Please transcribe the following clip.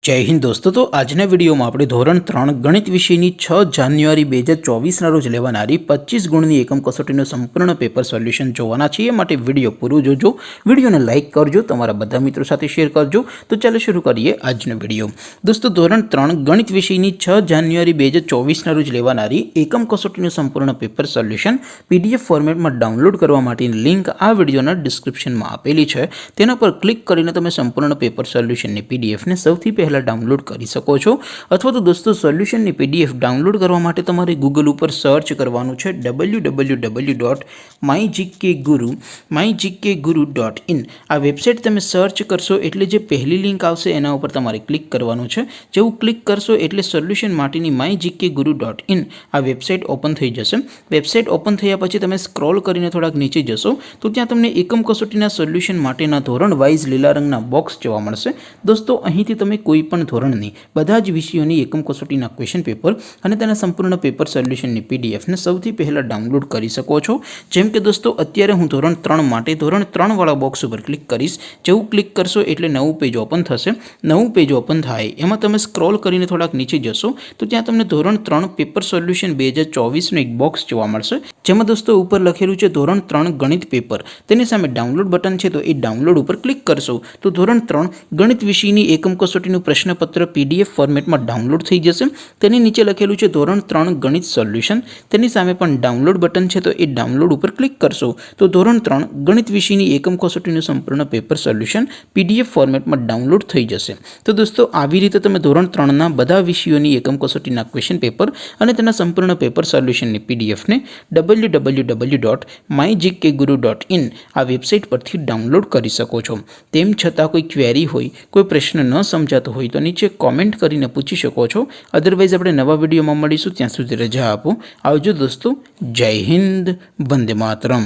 जय हिंद दोस्तों। तो आजना वीडियो में આપણે ધોરણ 3 ગણિત વિષયની 6 જાન્યુઆરી 2024 ના રોજ લેવાનારી 25 ગુણની એકમ કસોટીનું સંપૂર્ણ પેપર સોલ્યુશન જોવાના છીએ। માટે વિડિયો પૂરો જોજો, વિડિયોને લાઈક કરજો, તમારા બધા મિત્રો સાથે શેર કરજો। તો ચાલો શરૂ કરીએ આજનો વિડિયો। દોસ્તો ધોરણ 3 ગણિત વિષયની 6 જાન્યુઆરી 2024 ના રોજ લેવાનારી એકમ કસોટીનું સંપૂર્ણ પેપર સોલ્યુશન પીડીએફ ફોર્મેટમાં ડાઉનલોડ કરવા માટેની લિંક આ વિડિયોના ડિસ્ક્રિપ્શનમાં આપેલી છે। તેના પર ક્લિક કરીને તમે સંપૂર્ણ પેપર સોલ્યુશનની પીડીએફને સૌથી પહેલા डाउनलॉड कर सको छो। अथवा तो दोस्तों सोल्यूशन की पीडीएफ डाउनलॉड करवा माटे तमारे गूगल पर सर्च करवानुं छे www.mygkguru.in। आ वेबसाइट तमे सर्च करशो एटले जे पहली लिंक आवशे एना उपर तमारे क्लिक करवानुं छे। जेवुं क्लिक करशो एटले सोल्यूशन माटेनी mygkguru.in आ वेबसाइट ओपन थई जशे। वेबसाइट ओपन थया पछी तमे स्क्रॉल करीने थोड़ाक नीचे जशो तो त्यां तमने एकम कसोटीना सोल्यूशन माटेना धोरण वाइज लीला रंगना बॉक्स जोवा मळशे। दोस्तों અહીંથી તમે કોઈ પણ ધોરણની બધા જ વિષયોની એકમ કસોટીના ક્વેશ્ચન પેપર અને તેના સંપૂર્ણ પેપર સોલ્યુશનની પીડીએફને સૌથી પહેલા ડાઉનલોડ કરી શકો છો। જેમ કે દોસ્તો અત્યારે હું ધોરણ 3 માટે ધોરણ 3 વાળા બોક્સ ઉપર ક્લિક કરીશ। જેવું ક્લિક કરશો એટલે નવું પેજ ઓપન થશે। નવું પેજ ઓપન થાય એમાં તમે સ્ક્રોલ કરીને થોડાક નીચે જશો તો ત્યાં તમને ધોરણ 3 પેપર સોલ્યુશન 2024 નું એક બોક્સ જોવા મળશે। જેમાં દોસ્તો ઉપર લખેલું છે ધોરણ 3 ગણિત પેપર। તેની સામે ડાઉનલોડ બટન છે તો એ ડાઉનલોડ ઉપર ક્લિક કરશો તો ધોરણ 3 ગણિત વિષયની એકમ कसोटीનું प्रश्नपत्र पीडीएफ फॉर्मेट में डाउनलॉड थई जशे। तेनी नीचे लखेलुं छे धोरण 3 गणित सोल्यूशन। तेनी सामे पण डाउनलॉड बटन छे तो ए डाउनलॉड पर क्लिक करशो तो धोरण 3 गणित विषयनी एकम कसोटीનું संपूर्ण पेपर सोल्यूशन पीडीएफ फॉर्मेट में डाउनलॉड थई जशे। तो दोस्तों આવી રીતે તમે ધોરણ 3 ના બધા વિષયોની એકમ કસોટીના ક્વેશ્ચન પેપર અને તેના સંપૂર્ણ પેપર સોલ્યુશનની પીડીએફ ને www.mygkguru.in આ વેબસાઇટ પરથી ડાઉનલોડ કરી શકો છો। તેમ છતાં કોઈ ક્વેરી હોય, કોઈ પ્રશ્ન ન समझातो हो तो नीचे कॉमेंट करीने पूछी शको छो। अदरवाइज अपने नवा वीडियो में मळीशुं, त्यां सुधी रजा आपो। आवजो दोस्तों। जय हिंद, वंदे मातरम।